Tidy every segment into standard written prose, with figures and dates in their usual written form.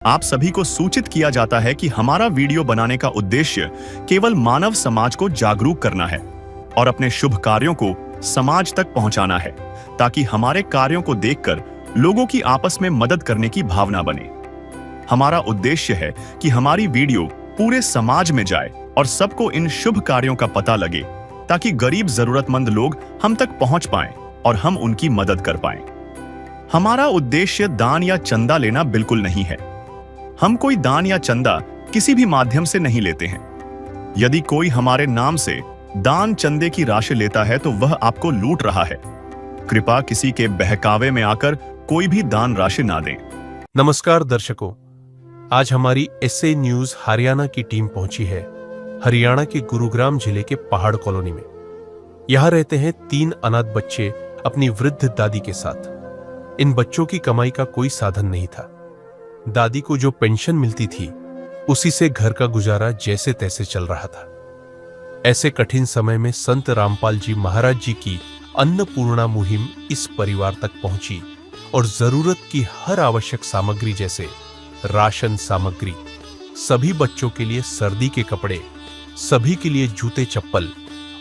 आप सभी को सूचित किया जाता है कि हमारा वीडियो बनाने का उद्देश्य केवल मानव समाज को जागरूक करना है और अपने शुभ कार्यों को समाज तक पहुंचाना है, ताकि हमारे कार्यों को देखकर लोगों की आपस में मदद करने की भावना बने। हमारा उद्देश्य है कि हमारी वीडियो पूरे समाज में जाए और सबको इन शुभ कार्यों का पता लगे, ताकि गरीब जरूरतमंद लोग हम तक पहुंच पाएं और हम उनकी मदद कर पाएं। हमारा उद्देश्य दान या चंदा लेना बिल्कुल नहीं है। हम कोई दान या चंदा किसी भी माध्यम से नहीं लेते हैं। यदि कोई हमारे नाम से दान चंदे की राशि लेता है तो वह आपको लूट रहा है। कृपया किसी के बहकावे में आकर कोई भी दान राशि ना दें। नमस्कार दर्शकों, आज हमारी एसए न्यूज हरियाणा की टीम पहुंची है हरियाणा के गुरुग्राम जिले के पहाड़ कॉलोनी में। यहां रहते हैं 3 अनाथ बच्चे अपनी वृद्ध दादी के साथ। इन बच्चों की कमाई का कोई साधन नहीं था। दादी को जो पेंशन मिलती थी उसी से घर का गुजारा जैसे तैसे चल रहा था। ऐसे कठिन समय में संत रामपाल जी महाराज जी की अन्नपूर्णा मुहिम इस परिवार तक पहुंची और जरूरत की हर आवश्यक सामग्री जैसे राशन सामग्री, सभी बच्चों के लिए सर्दी के कपड़े, सभी के लिए जूते चप्पल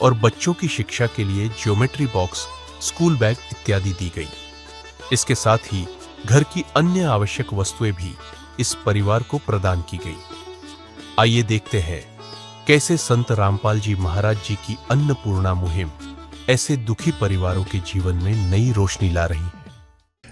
और बच्चों की शिक्षा के लिए ज्योमेट्री बॉक्स, स्कूल बैग इत्यादि दी गई। इसके साथ ही घर की अन्य आवश्यक वस्तुएं भी इस परिवार को प्रदान की गई। आइए देखते हैं कैसे संत रामपाल जी महाराज जी की अन्नपूर्णा मुहिम ऐसे दुखी परिवारों के जीवन में नई रोशनी ला रही है।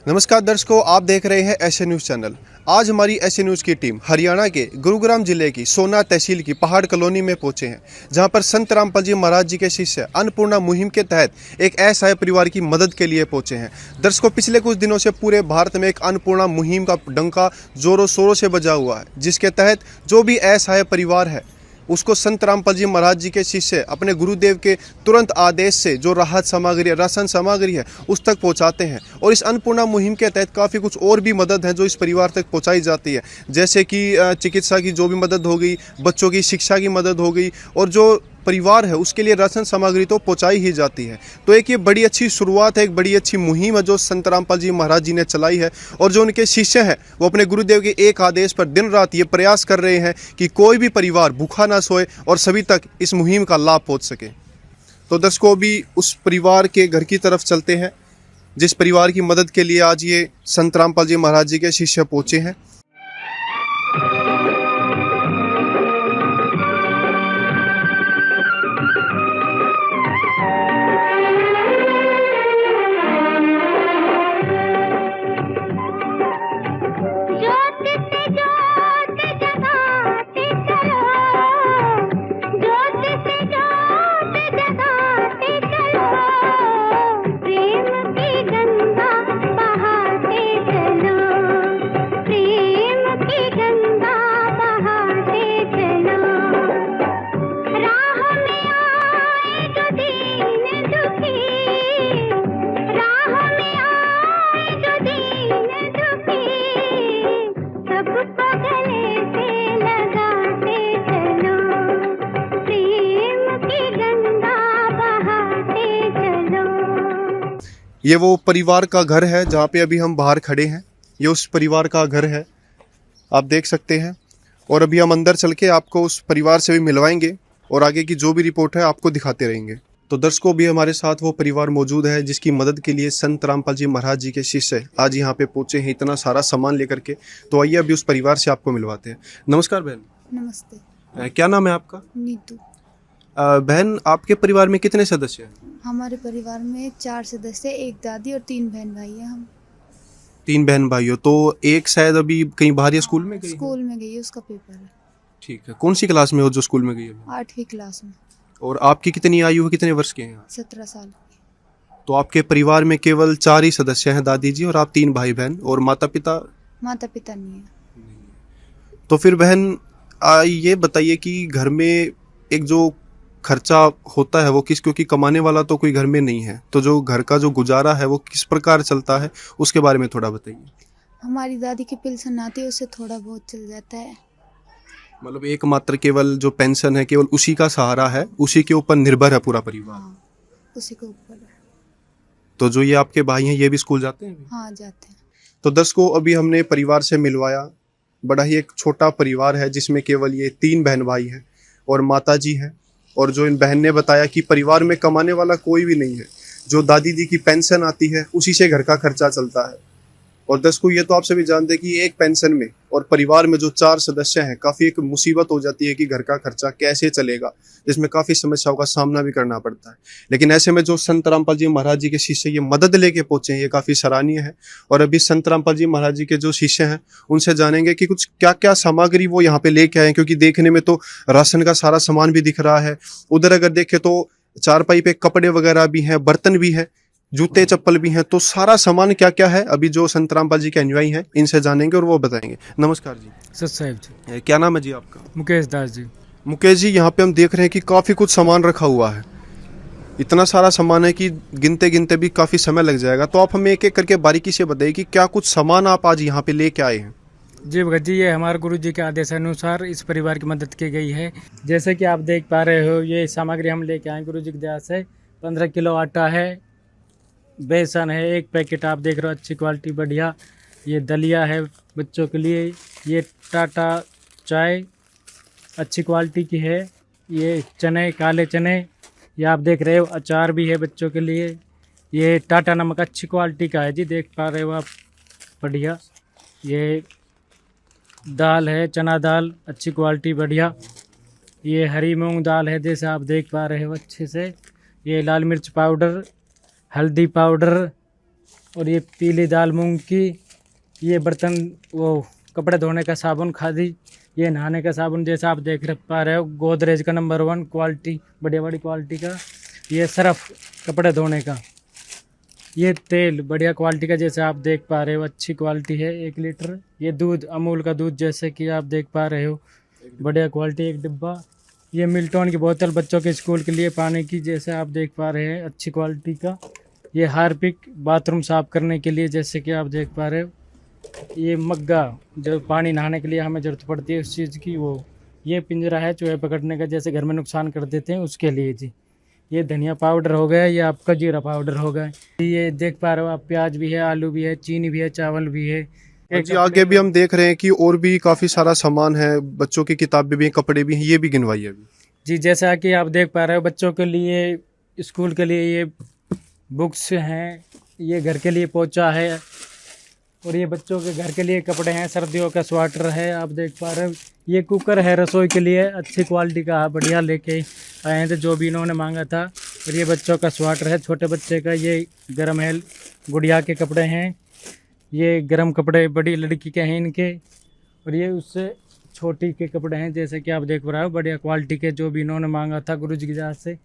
नमस्कार दर्शकों, आप देख रहे हैं एसए न्यूज़ चैनल। आज हमारी एसए न्यूज़ की टीम हरियाणा के गुरुग्राम जिले की सोना तहसील की पहाड़ कॉलोनी में पहुंचे हैं, जहां पर संत रामपाल जी महाराज जी के शिष्य अन्नपूर्णा मुहिम के तहत एक असहाय परिवार की मदद के लिए पहुंचे हैं। दर्शकों, पिछले कुछ दिनों से पूरे भारत में एक अन्नपूर्णा मुहिम का डंका जोरों शोरों से बजा हुआ है, जिसके तहत जो भी असहाय परिवार है उसको संत रामपाल जी महाराज जी के शिष्य अपने गुरुदेव के तुरंत आदेश से जो राहत सामग्री, राशन सामग्री है उस तक पहुंचाते हैं। और इस अन्नपूर्णा मुहिम के तहत काफ़ी कुछ और भी मदद है जो इस परिवार तक पहुंचाई जाती है, जैसे कि चिकित्सा की जो भी मदद हो गई, बच्चों की शिक्षा की मदद हो गई, और जो परिवार है उसके लिए राशन सामग्री तो पहुंचाई ही जाती है। तो एक ये बड़ी अच्छी शुरुआत है, एक बड़ी अच्छी मुहिम है जो संत रामपाल जी महाराज जी ने चलाई है। और जो उनके शिष्य हैं वो अपने गुरुदेव के एक आदेश पर दिन रात ये प्रयास कर रहे हैं कि कोई भी परिवार भूखा ना सोए और सभी तक इस मुहिम का लाभ पहुंच सके। तो दर्शकों, भी उस परिवार के घर की तरफ चलते हैं जिस परिवार की मदद के लिए आज ये संत रामपाल जी महाराज जी के शिष्य पहुंचे हैं। ये वो परिवार का घर है जहाँ पे अभी हम बाहर खड़े हैं। ये उस परिवार का घर है, आप देख सकते हैं। और अभी हम अंदर चल के आपको उस परिवार से भी मिलवाएंगे और आगे की जो भी रिपोर्ट है आपको दिखाते रहेंगे। तो दर्शकों, भी हमारे साथ वो परिवार मौजूद है जिसकी मदद के लिए संत रामपाल जी महाराज जी के शिष्य आज यहाँ पे पहुँचे हैं इतना सारा सामान लेकर के। तो आइए अभी उस परिवार से आपको मिलवाते हैं। नमस्कार बहन। नमस्ते। क्या नाम है आपका? नीतू। बहन, आपके परिवार में कितने सदस्य हैं? हमारे परिवार में 4 सदस्य, एक दादी और 3 बहन भाई हैं। हम 3 बहन भाई हो, तो एक शायद अभी कहीं बाहर या स्कूल में गई है? स्कूल में गई है, उसका पेपर है। ठीक है। कौन सी क्लास में हो जो स्कूल में गई है? 8वीं क्लास में। और आपकी कितनी आयु है, कितने वर्ष के हैं? 17 साल। तो आपके परिवार में केवल 4 ही सदस्य हैं, दादी जी और आप 3 भाई बहन, और माता पिता? माता पिता नहीं है। तो फिर बहन ये बताइए कि घर में एक जो खर्चा होता है वो किस, क्योंकि कमाने वाला तो कोई घर में नहीं है, तो जो घर का जो गुजारा है वो किस प्रकार चलता है उसके बारे में थोड़ा बताइए। हमारी दादी की पेंशन आती है, उससे थोड़ा बहुत चल जाता है। मतलब एकमात्र केवल जो पेंशन है केवल उसी का सहारा है, उसी के ऊपर निर्भर है पूरा परिवार? हाँ, उसी के ऊपर है। तो जो ये आपके भाई हैं ये भी स्कूल जाते हैं? हाँ, जाते हैं। तो दर्शकों, अभी हमने परिवार से मिलवाया बड़ा ही एक छोटा परिवार है जिसमें केवल ये 3 बहन भाई हैं और माता जी हैं। और जो इन बहन ने बताया कि परिवार में कमाने वाला कोई भी नहीं है, जो दादी दी की पेंशन आती है उसी से घर का खर्चा चलता है। और दर्शकों, ये तो आप सभी जानते हैं कि एक पेंशन में और परिवार में जो 4 सदस्य हैं, काफ़ी एक मुसीबत हो जाती है कि घर का खर्चा कैसे चलेगा, जिसमें काफ़ी समस्याओं का सामना भी करना पड़ता है। लेकिन ऐसे में जो संत रामपाल जी महाराज जी के शिष्य ये मदद लेके पहुंचे हैं, ये काफ़ी सराहनीय है। और अभी संत रामपाल जी महाराज जी के जो शिष्य हैं उनसे जानेंगे कि कुछ क्या क्या सामग्री वो यहाँ पे लेके आए हैं, क्योंकि देखने में तो राशन का सारा सामान भी दिख रहा है। उधर अगर देखें तो चारपाई पे कपड़े वगैरह भी हैं, बर्तन भी है, जूते चप्पल भी हैं। तो सारा सामान क्या क्या है अभी जो संत रामपाल जी के अनुयायी हैं इनसे जानेंगे और वो बताएंगे। नमस्कार जी। सत साहिब जी। क्या नाम है जी आपका? मुकेश दास जी। मुकेश जी, यहाँ पे हम देख रहे हैं कि काफ़ी कुछ सामान रखा हुआ है। इतना सारा सामान है कि गिनते गिनते भी काफ़ी समय लग जाएगा। तो आप हमें एक एक करके बारीकी से बताइए कि क्या कुछ सामान आप आज यहाँ पे लेके आए हैं। जी भगत जी, ये हमारे गुरु जी के आदेशानुसार इस परिवार की मदद की गई है। जैसे कि आप देख पा रहे हो, ये सामग्री हम लेके आए गुरु जी की दया से। 15 किलो आटा है, बेसन है 1 पैकेट, आप देख रहे हो अच्छी क्वालिटी बढ़िया। ये दलिया है बच्चों के लिए। ये टाटा चाय अच्छी क्वालिटी की है। ये चने, काले चने, ये आप देख रहे हो। अचार भी है बच्चों के लिए। ये टाटा नमक अच्छी क्वालिटी का है जी, देख पा रहे हो आप, बढ़िया। ये दाल है, चना दाल अच्छी क्वालिटी बढ़िया। ये हरी मूंग दाल है, जैसे आप देख पा रहे हो अच्छे से। ये लाल मिर्च पाउडर, हल्दी पाउडर, और ये पीली दाल मूंग की। ये बर्तन, वो कपड़े धोने का साबुन खादी। ये नहाने का साबुन, जैसा आप देख पा रहे हो, गोदरेज का नंबर 1 क्वालिटी, बढ़िया बड़ी क्वालिटी का। ये सर्फ कपड़े धोने का। ये तेल बढ़िया क्वालिटी का, जैसे आप देख पा रहे हो अच्छी क्वालिटी है, 1 लीटर। ये दूध, अमूल का दूध, जैसे कि आप देख पा रहे हो, बढ़िया क्वालिटी 1 डिब्बा। ये मिल्टन की बोतल बच्चों के स्कूल के लिए पानी की, जैसे आप देख पा रहे हैं अच्छी क्वालिटी का। ये हार्पिक बाथरूम साफ करने के लिए, जैसे कि आप देख पा रहे हो। ये मग्गा, जो पानी नहाने के लिए हमें ज़रूरत पड़ती है उस चीज़ की, वो। ये पिंजरा है चूहे पकड़ने का, जैसे घर में नुकसान कर देते हैं उसके लिए जी। ये धनिया पाउडर हो गया, ये आपका जीरा पाउडर हो गया। ये देख पा रहे हो आप, प्याज भी है, आलू भी है, चीनी भी है, चावल भी है। जी, आगे भी हम देख रहे हैं कि और भी काफ़ी सारा सामान है, बच्चों की किताबें भी हैं, कपड़े भी हैं, ये भी गिनवाइए अभी। जी, जैसा कि आप देख पा रहे हो, बच्चों के लिए स्कूल के लिए ये बुक्स हैं, ये घर के लिए पोछा है, और ये बच्चों के घर के लिए कपड़े हैं, सर्दियों का स्वेटर है, आप देख पा रहे हो। ये कुकर है रसोई के लिए, अच्छी क्वालिटी का, बढ़िया लेके आए थे, जो भी इन्होंने मांगा था। और ये बच्चों का स्वेटर है, छोटे बच्चे का। ये गर्म है, गुड़िया के कपड़े हैं। ये गर्म कपड़े बड़ी लड़की के हैं इनके। और ये उससे छोटी के कपड़े हैं, जैसे कि आप देख रहे हो, बढ़िया क्वालिटी के, जो भी इन्होंने मांगा था गुरु जी की जात से।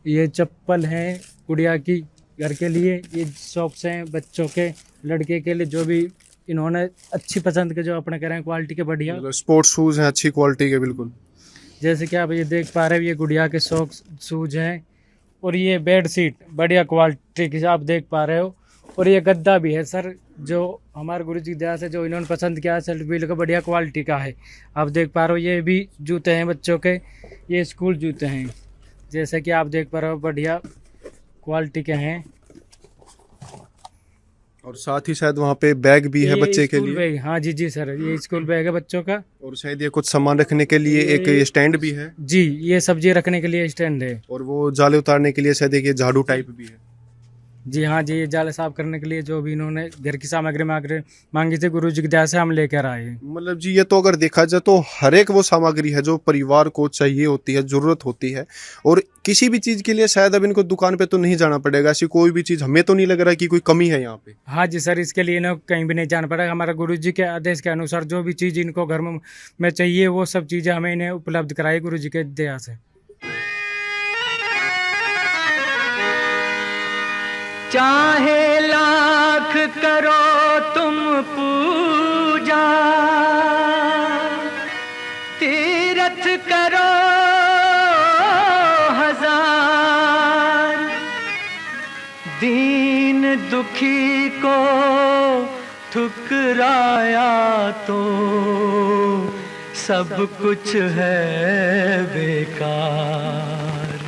ये चप्पल हैं गुड़िया की घर के लिए। ये सॉक्स हैं बच्चों के, लड़के के लिए, जो भी इन्होंने अच्छी पसंद के जो अपने कह रहे हैं क्वालिटी के, बढ़िया स्पोर्ट्स शूज़ हैं अच्छी क्वालिटी के, बिल्कुल। जैसे कि आप ये देख पा रहे हो, ये गुड़िया के सॉक्स शूज हैं। और ये बेड शीट बढ़िया क्वालिटी की आप देख पा रहे हो। और ये गद्दा भी है सर, जो हमारे गुरु जी की दया से जो इन्होंने पसंद किया है, सेल्फ बिल का, बढ़िया क्वालिटी का है, आप देख पा रहे हो। ये भी जूते हैं बच्चों के, ये स्कूल जूते हैं, जैसे कि आप देख पा रहे हो, बढ़िया क्वालिटी के हैं। और साथ ही शायद वहाँ पे बैग भी है बच्चे के लिए। बैग, हाँ जी सर, ये स्कूल बैग है बच्चों का। और शायद ये कुछ सामान रखने के लिए एक ये स्टैंड भी है जी, ये सब्जी रखने के लिए स्टैंड है। और वो जाले उतारने के लिए शायद एक ये झाड़ू टाइप भी है। जी हाँ जी, ये जाले साफ करने के लिए जो भी इन्होंने घर की सामग्री मांगी थी, गुरु जी की दया से हम लेकर आए हैं। मतलब जी, ये तो अगर देखा जाए तो हर एक वो सामग्री है जो परिवार को चाहिए होती है, जरूरत होती है। और किसी भी चीज़ के लिए शायद अब इनको दुकान पे तो नहीं जाना पड़ेगा, ऐसी कोई भी चीज़ हमें तो नहीं लग रहा कि कोई कमी है यहाँ पे। हाँ जी सर, इसके लिए इन्हें कहीं भी नहीं जाना पड़ेगा। हमारा गुरु जी के आदेश के अनुसार जो भी चीज़ इनको घर में चाहिए, वो सब चीज़ें हमें इन्हें उपलब्ध कराई गुरु जी के दया से। चाहे लाख करो तुम पूजा, तीरथ करो हजार, दीन दुखी को ठुकराया तो सब कुछ है बेकार।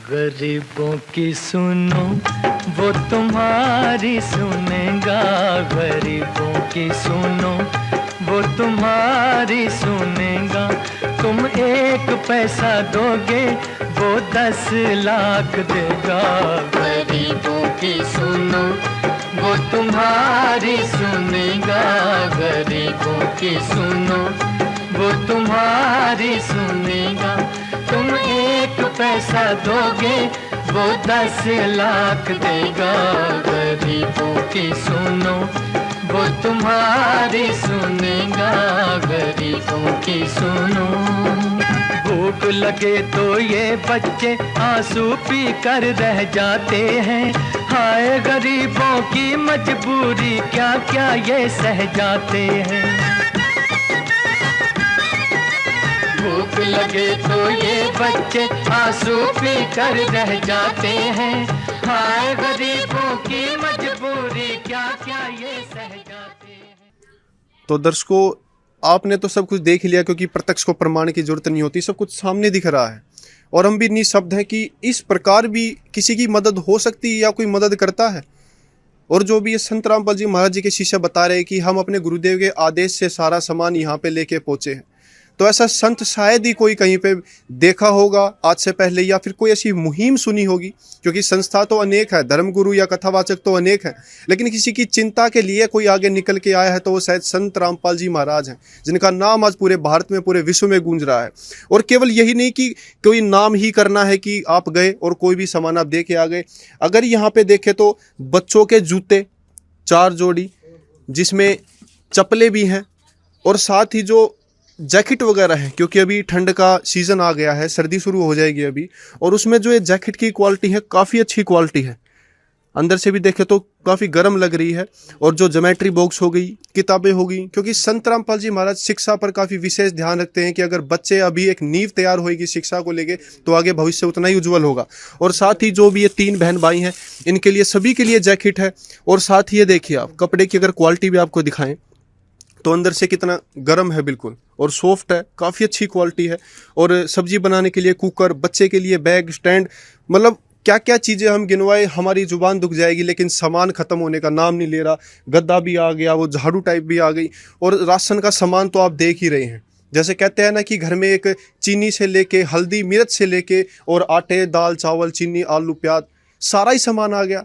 गरीबों की सुनो वो तुम्हारी सुनेगा, गरीबों की सुनो वो तुम्हारी सुनेगा। तुम 1 पैसा दोगे वो 10 लाख देगा। गरीबों की सुनो वो तुम्हारी सुनेगा, गरीबों की सुनो वो तुम्हारी सुनेगा। तुम 1 पैसा दोगे वो 10 लाख देगा। गरीबों की सुनो वो तुम्हारी सुनेगा, गरीबों की सुनो। भूख लगे तो ये बच्चे आंसू पी कर रह जाते हैं। हाय गरीबों की मजबूरी, क्या क्या ये सह जाते हैं। भूख लगे तो ये बच्चे आंसू पी कर रह जाते हैं। हाय गरीबों की मजबूरी, क्या क्या ये सह जाते हैं। तो दर्शकों, आपने तो सब कुछ देख ही लिया, क्योंकि प्रत्यक्ष को प्रमाण की जरूरत नहीं होती, सब कुछ सामने दिख रहा है। और हम भी निःशब्द हैं कि इस प्रकार भी किसी की मदद हो सकती है या कोई मदद करता है। और जो भी ये संत रामपाल जी महाराज जी के शिष्य बता रहे हैं कि हम अपने गुरुदेव के आदेश से सारा सामान यहाँ पे लेके पहुंचे हैं, तो ऐसा संत शायद ही कोई कहीं पे देखा होगा आज से पहले, या फिर कोई ऐसी मुहिम सुनी होगी। क्योंकि संस्था तो अनेक है, धर्मगुरु या कथावाचक तो अनेक हैं, लेकिन किसी की चिंता के लिए कोई आगे निकल के आया है तो वो शायद संत रामपाल जी महाराज हैं, जिनका नाम आज पूरे भारत में, पूरे विश्व में गूंज रहा है। और केवल यही नहीं कि कोई नाम ही करना है कि आप गए और कोई भी सामान आप दे के आ गए। अगर यहाँ पे देखें तो बच्चों के जूते 4 जोड़ी, जिसमें चप्पलें भी हैं, और साथ ही जो जैकेट वगैरह है, क्योंकि अभी ठंड का सीज़न आ गया है, सर्दी शुरू हो जाएगी अभी, और उसमें जो ये जैकेट की क्वालिटी है काफ़ी अच्छी क्वालिटी है। अंदर से भी देखें तो काफ़ी गर्म लग रही है। और जो ज्योमेट्री बॉक्स हो गई, किताबें हो गई, क्योंकि संत रामपाल जी महाराज शिक्षा पर काफ़ी विशेष ध्यान रखते हैं कि अगर बच्चे अभी एक नींव तैयार होगी शिक्षा को लेके, तो आगे भविष्य उतना ही उज्जवल होगा। और साथ ही जो भी ये 3 बहन भाई हैं, इनके लिए सभी के लिए जैकेट है। और साथ ही ये देखिए आप कपड़े की अगर क्वालिटी भी आपको दिखाएं तो अंदर से कितना गर्म है, बिल्कुल, और सॉफ्ट है, काफ़ी अच्छी क्वालिटी है। और सब्जी बनाने के लिए कुकर, बच्चे के लिए बैग, स्टैंड, मतलब क्या क्या चीज़ें हम गिनवाए हमारी जुबान दुख जाएगी, लेकिन सामान ख़त्म होने का नाम नहीं ले रहा। गद्दा भी आ गया, वो झाड़ू टाइप भी आ गई, और राशन का सामान तो आप देख ही रहे हैं। जैसे कहते हैं ना कि घर में एक चीनी से लेके हल्दी मिर्च से लेके और आटे, दाल, चावल, चीनी, आलू, प्याज, सारा ही सामान आ गया।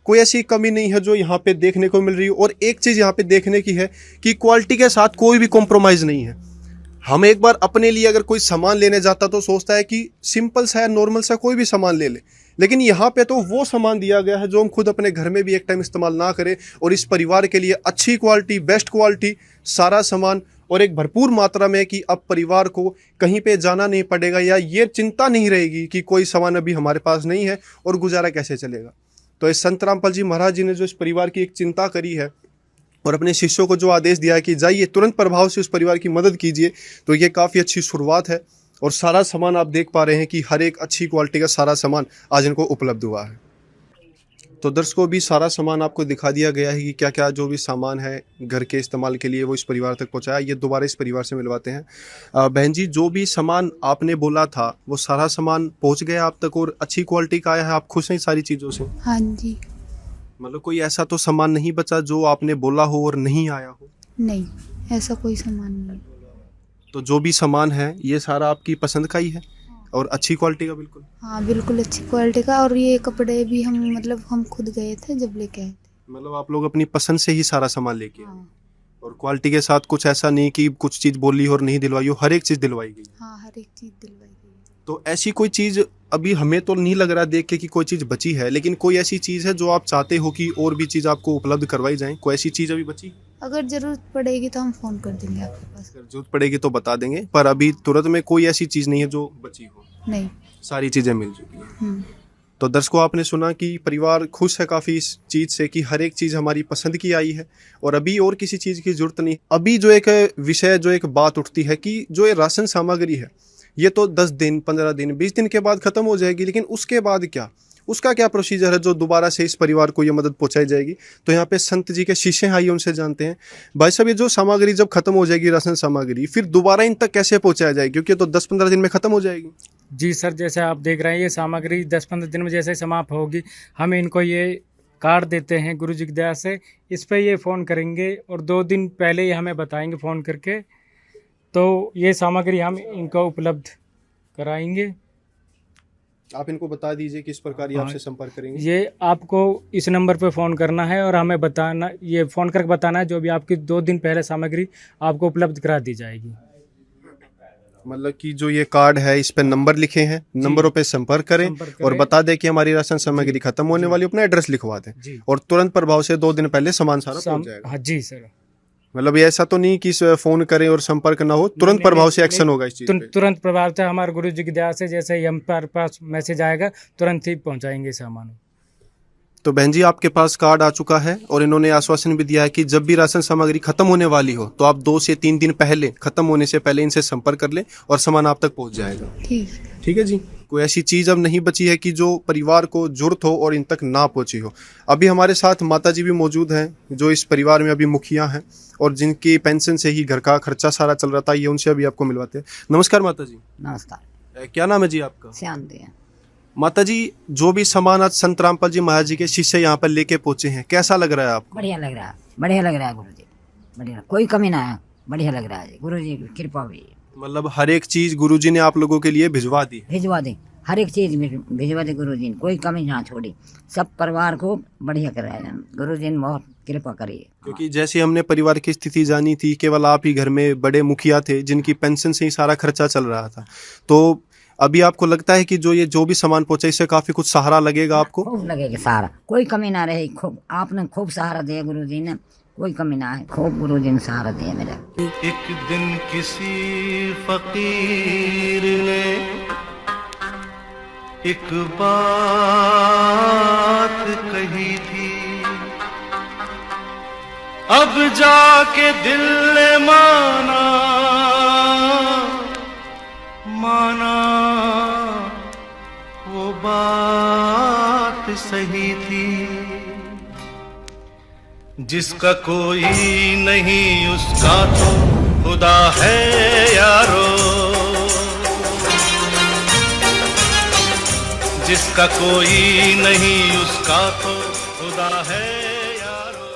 कोई ऐसी कमी नहीं है जो यहाँ पे देखने को मिल रही है। और एक चीज़ यहाँ पे देखने की है कि क्वालिटी के साथ कोई भी कॉम्प्रोमाइज़ नहीं है। हम एक बार अपने लिए अगर कोई सामान लेने जाता तो सोचता है कि सिंपल सा या नॉर्मल सा कोई भी सामान ले ले, लेकिन यहाँ पे तो वो सामान दिया गया है जो हम खुद अपने घर में भी एक टाइम इस्तेमाल ना करें, और इस परिवार के लिए अच्छी क्वालिटी, बेस्ट क्वालिटी, सारा सामान, और एक भरपूर मात्रा में, कि अब परिवार को कहीं पे जाना नहीं पड़ेगा या ये चिंता नहीं रहेगी कि कोई सामान अभी हमारे पास नहीं है और गुजारा कैसे चलेगा। तो इस संत रामपाल जी महाराज जी ने जो इस परिवार की एक चिंता करी है और अपने शिष्यों को जो आदेश दिया है कि जाइए तुरंत प्रभाव से उस परिवार की मदद कीजिए, तो ये काफ़ी अच्छी शुरुआत है। और सारा सामान आप देख पा रहे हैं कि हर एक अच्छी क्वालिटी का सारा सामान आज इनको उपलब्ध हुआ है। तो दर्शकों, भी सारा सामान आपको दिखा दिया गया है कि क्या क्या जो भी सामान है घर के इस्तेमाल के लिए वो इस परिवार तक पहुंचाया। ये दोबारा इस परिवार से मिलवाते हैं। बहन जी, जो भी सामान आपने बोला था वो सारा सामान पहुंच गया आप तक और अच्छी क्वालिटी का आया है? आप खुश हैं सारी चीज़ों से? हाँ जी। मतलब कोई ऐसा तो सामान नहीं बचा जो आपने बोला हो और नहीं आया हो? नहीं, ऐसा कोई सामान नहीं। तो जो भी सामान है ये सारा आपकी पसंद का ही है और अच्छी क्वालिटी का? बिल्कुल, हाँ, बिल्कुल अच्छी क्वालिटी का। और ये कपड़े भी हम खुद गए थे जब लेके आए थे। मतलब आप लोग अपनी पसंद से ही सारा सामान लेके आए। हाँ, और क्वालिटी के साथ कुछ ऐसा नहीं कि कुछ चीज़ बोली और नहीं दिलवाई हो, हर एक चीज़ दिलवाई गई। हाँ, हर एक चीज़ दिलवाई गई। तो ऐसी कोई चीज़ अभी हमें तो नहीं लग रहा देख के कि कोई चीज़ बची है, लेकिन कोई ऐसी चीज़ है जो आप चाहते हो कि और भी चीज़ आपको उपलब्ध करवाई जाए? कोई ऐसी चीज़ अभी बची? अगर ज़रूरत पड़ेगी तो हम फ़ोन कर देंगे आपके पास। अगर जरूरत पड़ेगी तो बता देंगे, पर अभी तुरंत में कोई ऐसी चीज़ नहीं है जो बची हो? नहीं। सारी चीज़ें मिल चुकी हैं। तो दर्शकों, आपने सुना कि परिवार खुश है काफ़ी इस चीज़ से कि हर एक चीज़ हमारी पसंद की आई है और अभी और किसी चीज़ की ज़रूरत नहीं। अभी जो एक विषय, जो एक बात उठती है कि जो ये राशन सामग्री है ये तो 10 दिन, 15 दिन, 20 दिन के बाद ख़त्म हो जाएगी, लेकिन उसके बाद क्या? उसका क्या प्रोसीजर है जो दोबारा से इस परिवार को ये मदद पहुंचाई जाएगी। तो यहाँ पे संत जी के शिष्य हैं, आइए उनसे जानते हैं। भाई साहब, ये जो सामग्री जब खत्म हो जाएगी, राशन सामग्री, फिर दोबारा इन तक कैसे पहुंचाया जाएगी, क्योंकि तो 10-15 दिन में खत्म हो जाएगी। जी सर, जैसे आप देख रहे हैं ये सामग्री 10-15 दिन में जैसे समाप्त होगी, हम इनको ये कार्ड देते हैं गुरु जी की दया से। इस पे ये फ़ोन करेंगे और 2 दिन पहले ही हमें बताएंगे फ़ोन करके, तो ये सामग्री हम इनको उपलब्ध कराएंगे। आप इनको बता दीजिए किस प्रकार ये हाँ, आपसे संपर्क करेंगे। ये आपको इस नंबर पे फ़ोन करना है और हमें बताना, ये फ़ोन करके बताना है जो भी आपकी 2 दिन पहले सामग्री आपको उपलब्ध करा दी जाएगी। मतलब कि जो ये कार्ड है इस पे नंबर लिखे हैं, नंबरों पे संपर्क करें और बता दें कि हमारी राशन सामग्री खत्म होने वाली, अपना एड्रेस लिखवा दें जी। और तुरंत प्रभाव से 2 दिन पहले सामान सारा पहुंच जाएगा। हाँ जी सर। मतलब ये ऐसा तो नहीं कि फोन करें और संपर्क ना हो, तुरंत प्रभाव से एक्शन होगा इस चीज पे। तुरंत प्रभाव से हमारे गुरु जी की दया से जैसे ही हम पर पास मैसेज आएगा तुरंत ही पहुंचाएंगे सामान। तो बहन जी, आपके पास कार्ड आ चुका है और इन्होंने आश्वासन भी दिया है कि जब भी राशन सामग्री खत्म होने वाली हो तो आप 2 से 3 दिन पहले, खत्म होने से पहले इनसे संपर्क कर लें और सामान आप तक पहुंच जाएगा। ठीक है जी। कोई ऐसी चीज अब नहीं बची है कि जो परिवार को जरूरत हो और इन तक ना पहुंची हो। अभी हमारे साथ माता जी भी मौजूद हैं जो इस परिवार में अभी मुखिया हैं और जिनकी पेंशन से ही घर का खर्चा सारा चल रहा था। ये उनसे अभी आपको मिलवाते हैं। नमस्कार माता जी। नमस्कार। क्या नाम है जी आपका? शांति है। माता जी, जो भी सामान आज संत रामपाल जी महाराज जी के शिष्य यहाँ पर लेके पहुंचे हैं, कैसा लग रहा है आपको? बढ़िया लग रहा है, बढ़िया लग रहा है गुरु जी, बढ़िया, कोई कमी ना है, बढ़िया लग रहा है। गुरु जी की कृपा हुई है। मतलब हर एक चीज गुरु जी ने आप लोगों के लिए भिजवा दी है। भिजवा दे, हर एक चीज भिजवा दे गुरु जी ने, कोई कमी ना छोड़ी, सब परिवार को बढ़िया कर रहा है गुरु जी ने, बहुत कृपा करी है। क्योंकि जैसे हमने परिवार की स्थिति जानी थी, केवल आप ही घर में बड़े मुखिया थे जिनकी पेंशन से ही सारा खर्चा चल रहा था। तो अभी आपको लगता है कि जो भी सामान पहुंचा इससे काफी कुछ सहारा लगेगा आपको? खूब लगेगा सहारा, कोई कमी ना रही। खूब आपने खूब सहारा दिया गुरु जी ने, कोई कमी ना है, खूब गुरु जी ने सहारा दिया मेरा। एक दिन किसी फकीर ने एक बात कही थी, अब जाके दिल ने माना वो बात सही थी। जिसका कोई नहीं उसका तो खुदा है यारो, जिसका कोई नहीं उसका तो खुदा है यारो।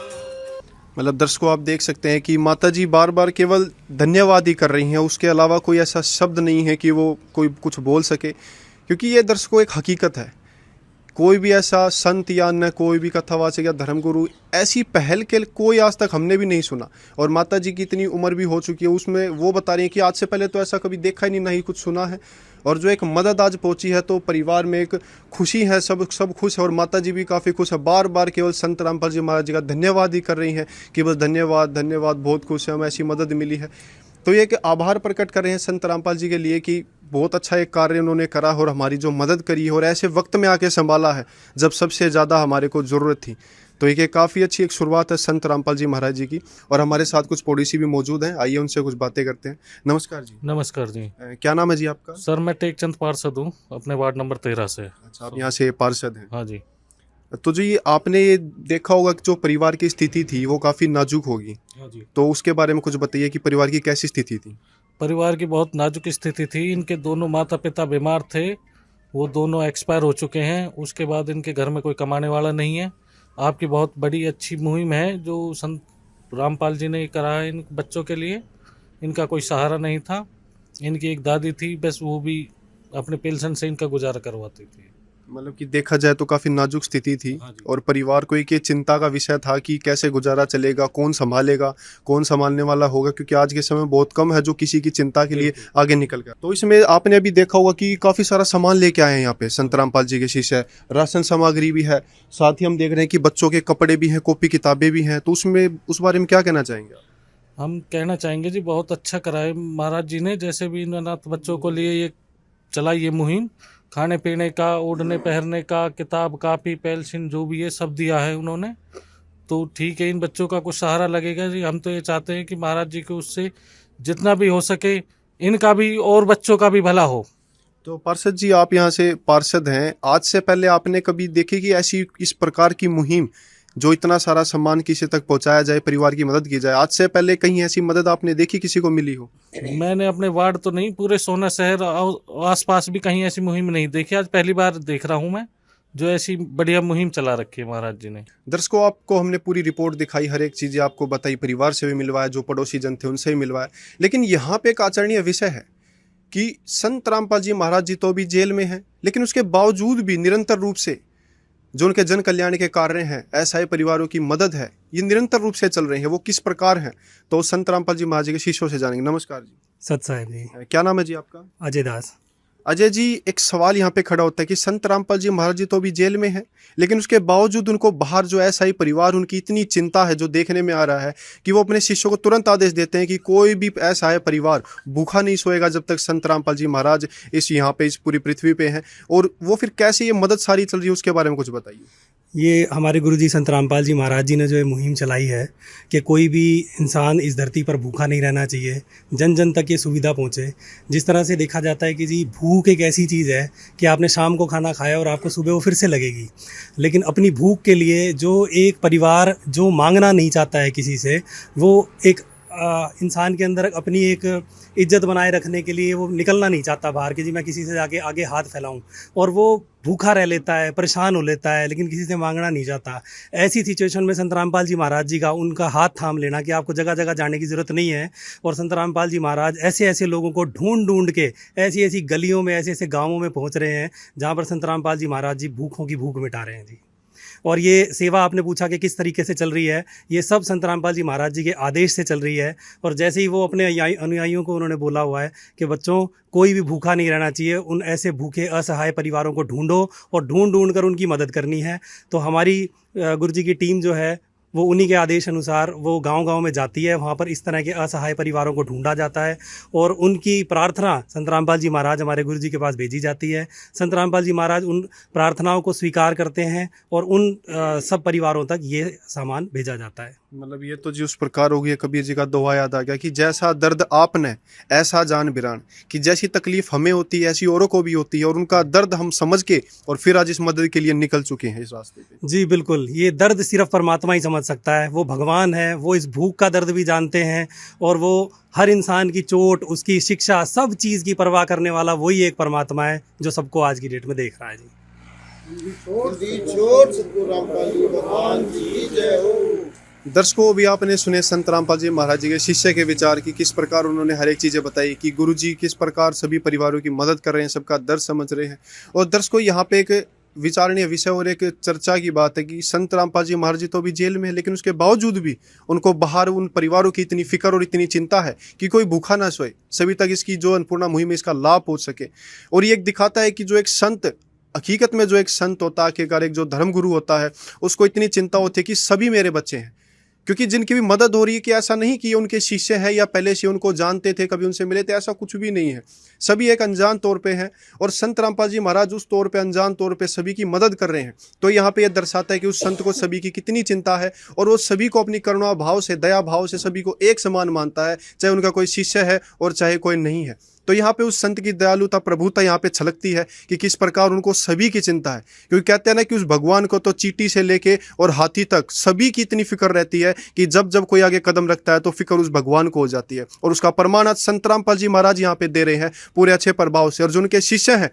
मतलब दर्शकों, आप देख सकते हैं कि माता जी बार बार केवल धन्यवाद ही कर रही हैं, उसके अलावा कोई ऐसा शब्द नहीं है कि वो कोई कुछ बोल सके। क्योंकि ये दर्शकों एक हकीकत है, कोई भी ऐसा संत या न कोई भी कथावाचक या धर्मगुरु ऐसी पहल के कोई आज तक हमने भी नहीं सुना। और माता जी की इतनी उम्र भी हो चुकी है, उसमें वो बता रही है कि आज से पहले तो ऐसा कभी देखा ही नहीं, ना ही कुछ सुना है। और जो एक मदद आज पहुंची है तो परिवार में एक खुशी है, सब खुश है और माता जी भी काफ़ी खुश है। बार बार केवल संत रामपाल जी महाराज जी का धन्यवाद ही कर रही हैं कि बस धन्यवाद धन्यवाद, बहुत खुश है, हमें ऐसी मदद मिली है। तो ये एक आभार प्रकट कर रहे हैं संत रामपाल जी के लिए कि बहुत अच्छा एक कार्य उन्होंने करा और हमारी जो मदद करी है और ऐसे वक्त में आके संभाला है जब सबसे ज़्यादा हमारे को ज़रूरत थी। तो ये काफ़ी अच्छी एक शुरुआत है संत रामपाल जी महाराज जी की। और हमारे साथ कुछ पड़ोसी भी मौजूद हैं, आइए उनसे कुछ बातें करते हैं। नमस्कार जी। नमस्कार जी। क्या नाम है जी आपका? सर मैं टेकचंद पार्षद हूँ, अपने वार्ड नंबर 13 से। अच्छा, आप यहाँ से पार्षद हैं? हाँ जी। तो जी आपने ये देखा होगा कि जो परिवार की स्थिति थी वो काफ़ी नाजुक होगी। हाँ जी। तो उसके बारे में कुछ बताइए कि परिवार की कैसी स्थिति थी? परिवार की बहुत नाजुक स्थिति थी। इनके दोनों माता पिता बीमार थे, वो दोनों एक्सपायर हो चुके हैं। उसके बाद इनके घर में कोई कमाने वाला नहीं है। आपकी बहुत बड़ी अच्छी मुहिम है जो संत रामपाल जी ने करा है इन बच्चों के लिए। इनका कोई सहारा नहीं था। इनकी एक दादी थी, बस वो भी अपने पेंशन से इनका गुजारा करवाती थी। मतलब कि देखा जाए तो काफ़ी नाजुक स्थिति थी। हाँ जी। और परिवार को एक ये चिंता का विषय था कि कैसे गुजारा चलेगा, कौन संभालेगा, कौन संभालने वाला होगा, क्योंकि आज के समय बहुत कम है जो किसी की चिंता के लिए आगे निकल गया। तो इसमें आपने अभी देखा होगा कि काफ़ी सारा सामान लेके आए हैं यहाँ पे संत रामपाल जी के शिष्य, राशन सामग्री भी है, साथ ही हम देख रहे हैं कि बच्चों के कपड़े भी हैं, कॉपी किताबें भी हैं। तो उसमें उस बारे में क्या कहना चाहेंगे? हम कहना चाहेंगे जी बहुत अच्छा कराए महाराज जी ने, जैसे भी इन अनाथ बच्चों को लिए ये चलाई ये मुहिम, खाने पीने का, ओढ़ने पहनने का, किताब कापी पेंसिल जो भी है सब दिया है उन्होंने। तो ठीक है, इन बच्चों का कुछ सहारा लगेगा जी। हम तो ये चाहते हैं कि महाराज जी को उससे जितना भी हो सके इनका भी और बच्चों का भी भला हो। तो पार्षद जी, आप यहाँ से पार्षद हैं, आज से पहले आपने कभी देखी कि ऐसी इस प्रकार की मुहिम जो इतना सारा सम्मान किसी तक पहुंचाया जाए, परिवार की मदद की जाए, आज से पहले कहीं ऐसी मदद आपने देखी, किसी को मिली हो? मैंने अपने वार्ड तो नहीं, पूरे सोना शहर आसपास भी कहीं ऐसी मुहिम नहीं देखी। आज पहली बार देख रहा हूं मैं जो ऐसी बढ़िया मुहिम चला रखी है महाराज जी ने। दर्शकों, आपको हमने पूरी रिपोर्ट दिखाई, हर एक चीज़ें आपको बताई, परिवार से भी मिलवाया, जो पड़ोसी जन थे उनसे भी मिलवाया, लेकिन यहाँ पे एक आचरणीय विषय है कि संत रामपाल जी महाराज जी तो अभी जेल में हैं, लेकिन उसके बावजूद भी निरंतर रूप से जो उनके जन कल्याण के कार्य हैं, असहाय परिवारों की मदद है, ये निरंतर रूप से चल रहे हैं। वो किस प्रकार हैं, तो संत रामपाल जी महाराज जी के शिष्यों से जानेंगे। नमस्कार जी। सत साहेब जी। क्या नाम है जी आपका? अजय दास। अजय जी, एक सवाल यहाँ पे खड़ा होता है कि संत रामपाल जी महाराज जी तो अभी जेल में हैं, लेकिन उसके बावजूद उनको बाहर जो असहाय परिवार, उनकी इतनी चिंता है, जो देखने में आ रहा है कि वो अपने शिष्यों को तुरंत आदेश देते हैं कि कोई भी असहाय परिवार भूखा नहीं सोएगा जब तक संत रामपाल जी महाराज इस यहाँ पे, इस पूरी पृथ्वी पे हैं। और वो फिर कैसे ये मदद सारी चल रही है, उसके बारे में कुछ बताइए। ये हमारे गुरुजी संत रामपाल जी महाराज जी ने जो ये मुहिम चलाई है कि कोई भी इंसान इस धरती पर भूखा नहीं रहना चाहिए, जन जन तक ये सुविधा पहुँचे। जिस तरह से देखा जाता है कि जी भूख एक ऐसी चीज़ है कि आपने शाम को खाना खाया और आपको सुबह वो फिर से लगेगी, लेकिन अपनी भूख के लिए जो एक परिवार जो मांगना नहीं चाहता है किसी से, वो एक इंसान के अंदर अपनी एक इज्जत बनाए रखने के लिए वो निकलना नहीं चाहता बाहर कि जी मैं किसी से जाके आगे हाथ फैलाऊं, और वो भूखा रह लेता है, परेशान हो लेता है, लेकिन किसी से मांगना नहीं चाहता। ऐसी सिचुएशन में संत रामपाल जी महाराज जी का उनका हाथ थाम लेना कि आपको जगह जगह जाने की ज़रूरत नहीं है, और संत रामपाल जी महाराज ऐसे ऐसे लोगों को ढूंढ ढूंढ के ऐसी ऐसी गलियों में, ऐसे ऐसे गाँवों में पहुँच रहे हैं जहाँ पर संत रामपाल जी महाराज जी भूखों की भूख मिटा रहे हैं जी। और ये सेवा आपने पूछा कि किस तरीके से चल रही है, ये सब संत रामपाल जी महाराज जी के आदेश से चल रही है। और जैसे ही वो अपने अनुयायियों को उन्होंने बोला हुआ है कि बच्चों, कोई भी भूखा नहीं रहना चाहिए, उन ऐसे भूखे असहाय परिवारों को ढूंढो और ढूंढ ढूंढ कर उनकी मदद करनी है। तो हमारी गुरुजी की टीम जो है वो उन्हीं के आदेश अनुसार वो गांव-गांव में जाती है, वहाँ पर इस तरह के असहाय परिवारों को ढूंढा जाता है और उनकी प्रार्थना संत रामपाल जी महाराज हमारे गुरुजी के पास भेजी जाती है। संत रामपाल जी महाराज उन प्रार्थनाओं को स्वीकार करते हैं और उन सब परिवारों तक ये सामान भेजा जाता है। मतलब ये तो जी उस प्रकार हो गई, कबीर जी का दोहा याद आ गया कि जैसा दर्द आपने ऐसा जान बिरान, कि जैसी तकलीफ हमें होती है ऐसी औरों को भी होती है, और उनका दर्द हम समझ के और फिर आज इस मदद के लिए निकल चुके हैं इस रास्ते पे। जी बिल्कुल, ये दर्द सिर्फ परमात्मा ही समझ सकता है, वो भगवान है, वो इस भूख का दर्द भी जानते हैं, और वो हर इंसान की चोट, उसकी शिक्षा, सब चीज़ की परवाह करने वाला वही एक परमात्मा है जो सबको आज की डेट में देख रहा है जी। दर्शकों, भी आपने सुने संत रामपाल जी महाराज जी के शिष्य के विचार की, किस प्रकार उन्होंने हर एक चीज़ें बताई कि गुरुजी किस प्रकार सभी परिवारों की मदद कर रहे हैं, सबका दर्द समझ रहे हैं। और दर्शकों, यहाँ पे एक विचारणीय विषय और एक चर्चा की बात है कि संत रामपाल जी महाराज जी तो अभी जेल में है, लेकिन उसके बावजूद भी उनको बाहर उन परिवारों की इतनी फिक्र और इतनी चिंता है कि कोई भूखा ना सोए, सभी तक इसकी जो अन्नपूर्णा मुहिम है इसका लाभ पहुँच सके। और ये एक दिखाता है कि जो एक संत, हकीकत में जो एक संत होता है, आखिरकार एक जो धर्मगुरु होता है, उसको इतनी चिंता होती है कि सभी मेरे बच्चे हैं, क्योंकि जिनकी भी मदद हो रही है कि ऐसा नहीं कि उनके शिष्य हैं या पहले से उनको जानते थे, कभी उनसे मिले थे, ऐसा कुछ भी नहीं है। सभी एक अनजान तौर पे हैं और संत रामपाल जी महाराज उस तौर पे, अनजान तौर पे सभी की मदद कर रहे हैं। तो यहाँ पे यह दर्शाता है कि उस संत को सभी की कितनी चिंता है और वो सभी को अपनी करुणा भाव से, दया भाव से सभी को एक समान मानता है, चाहे उनका कोई शिष्य है और चाहे कोई नहीं है। तो यहाँ पे उस संत की दयालुता, प्रभुता यहाँ पे छलकती है कि किस प्रकार उनको सभी की चिंता है। क्योंकि कहते हैं ना कि उस भगवान को तो चींटी से लेके और हाथी तक सभी की इतनी फिक्र रहती है कि जब जब कोई आगे कदम रखता है तो फिक्र उस भगवान को हो जाती है। और उसका प्रमाण आज संत रामपाल जी महाराज यहाँ पे दे रहे हैं पूरे अच्छे प्रभाव से। और जो उनके शिष्य हैं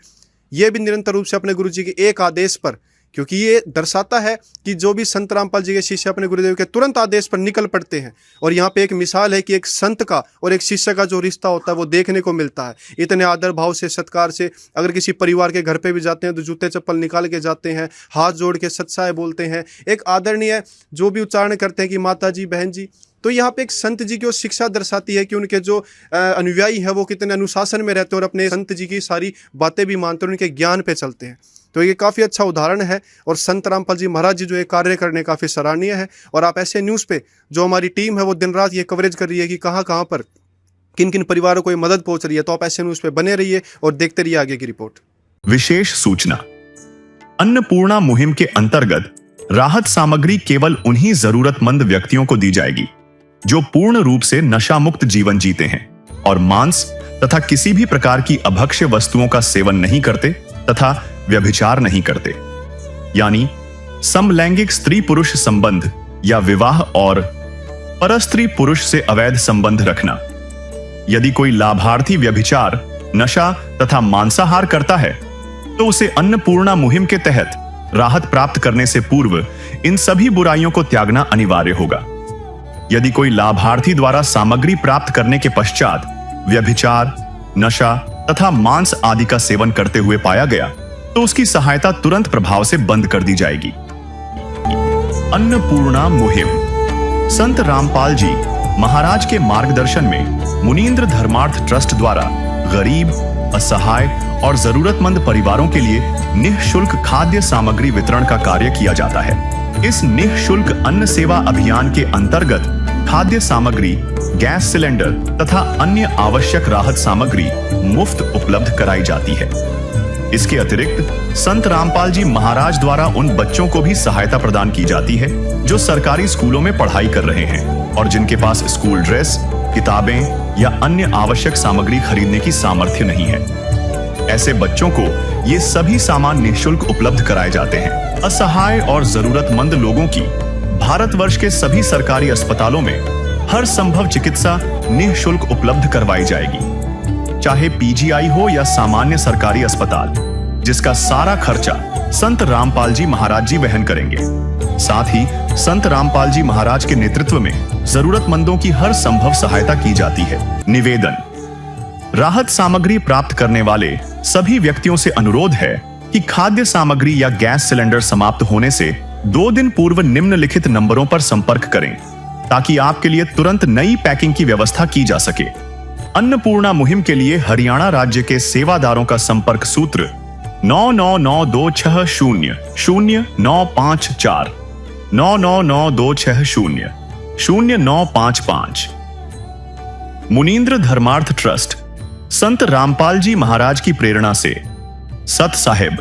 ये भी निरंतर रूप से अपने गुरु जी के एक आदेश पर, क्योंकि ये दर्शाता है कि जो भी संत रामपाल जी के शिष्य अपने गुरुदेव के तुरंत आदेश पर निकल पड़ते हैं। और यहाँ पे एक मिसाल है कि एक संत का और एक शिष्य का जो रिश्ता होता है वो देखने को मिलता है। इतने आदर भाव से, सत्कार से अगर किसी परिवार के घर पे भी जाते हैं तो जूते चप्पल निकाल के जाते हैं, हाथ जोड़ के सत्साय बोलते हैं, एक आदरणीय जो भी उच्चारण करते हैं कि माता जी, बहन जी। तो यहाँ पे एक संत जी की वो शिक्षा दर्शाती है कि उनके जो अनुयायी है वो कितने अनुशासन में रहते हैं और अपने संत जी की सारी बातें भी मानते हैं, उनके ज्ञान पे चलते हैं। तो ये काफ़ी अच्छा उदाहरण है और संत रामपाल जी महाराज जी जो ये कार्य करने काफ़ी सराहनीय है। और आप ऐसे न्यूज़ पे जो हमारी टीम है वो दिन रात ये कवरेज कर रही है कि कहाँ कहाँ पर किन किन परिवारों को ये मदद पहुंच रही है। तो आप ऐसे न्यूज़ पे बने रहिए और देखते रहिए आगे की रिपोर्ट। विशेष सूचना, अन्नपूर्णा मुहिम के अंतर्गत राहत सामग्री केवल उन्हीं जरूरतमंद व्यक्तियों को दी जाएगी जो पूर्ण रूप से नशा मुक्त जीवन जीते हैं और मांस तथा किसी भी प्रकार की अभक्ष्य वस्तुओं का सेवन नहीं करते तथा व्यभिचार नहीं करते, यानी समलैंगिक स्त्री पुरुष संबंध या विवाह और परस्त्री पुरुष से अवैध संबंध रखना। यदि कोई लाभार्थी व्यभिचार, नशा तथा मांसाहार करता है तो उसे अन्नपूर्णा मुहिम के तहत राहत प्राप्त करने से पूर्व इन सभी बुराइयों को त्यागना अनिवार्य होगा। यदि कोई लाभार्थी द्वारा सामग्री प्राप्त करने के पश्चात व्यभिचार, नशा तथा मांस आदि का सेवन करते हुए पाया गया तो उसकी सहायता तुरंत प्रभाव से बंद कर दी जाएगी। अन्नपूर्णा मुहिम। संत रामपाल जी महाराज के मार्गदर्शन में मुनींद्र धर्मार्थ ट्रस्ट द्वारा गरीब, असहाय और जरूरतमंद परिवारों के लिए निःशुल्क खाद्य सामग्री वितरण का कार्य किया जाता है। इस निःशुल्क अन्न सेवा अभियान के अंतर्गत खाद्य सामग्री, गैस सिलेंडर तथा अन्य आवश्यक राहत सामग्री मुफ्त उपलब्ध कराई जाती है। इसके अतिरिक्त संत रामपाल जी महाराज द्वारा उन बच्चों को भी सहायता प्रदान की जाती है जो सरकारी स्कूलों में पढ़ाई कर रहे हैं और जिनके पास स्कूल ड्रेस, किताबें या अन्य आवश्यक सामग्री खरीदने की सामर्थ्य नहीं है। ऐसे बच्चों को ये सभी सामान निःशुल्क उपलब्ध कराए जाते हैं। असहाय और जरूरतमंद लोगों की भारतवर्ष के सभी सरकारी अस्पतालों में हर संभव चिकित्सा निःशुल्क उपलब्ध करवाई जाएगी, चाहे पीजीआई हो या सामान्य सरकारी अस्पताल, जिसका सारा खर्चा संत रामपाल जी महाराज जी वहन करेंगे। साथ ही संत रामपाल जी महाराज के नेतृत्व में जरूरतमंदों की हर संभव सहायता की जाती है। निवेदन। राहत सामग्री प्राप्त करने वाले सभी व्यक्तियों से अनुरोध है कि खाद्य सामग्री या गैस सिलेंडर समाप्त होने से 2 दिन पूर्व निम्नलिखित नंबरों पर संपर्क करें ताकि आपके लिए तुरंत नई पैकिंग की व्यवस्था की जा सके। अन्नपूर्णा मुहिम के लिए हरियाणा राज्य के सेवादारों का संपर्क सूत्र 9992600954 9992600955। मुनींद्र धर्मार्थ ट्रस्ट संत रामपाल जी महाराज की प्रेरणा से सत साहिब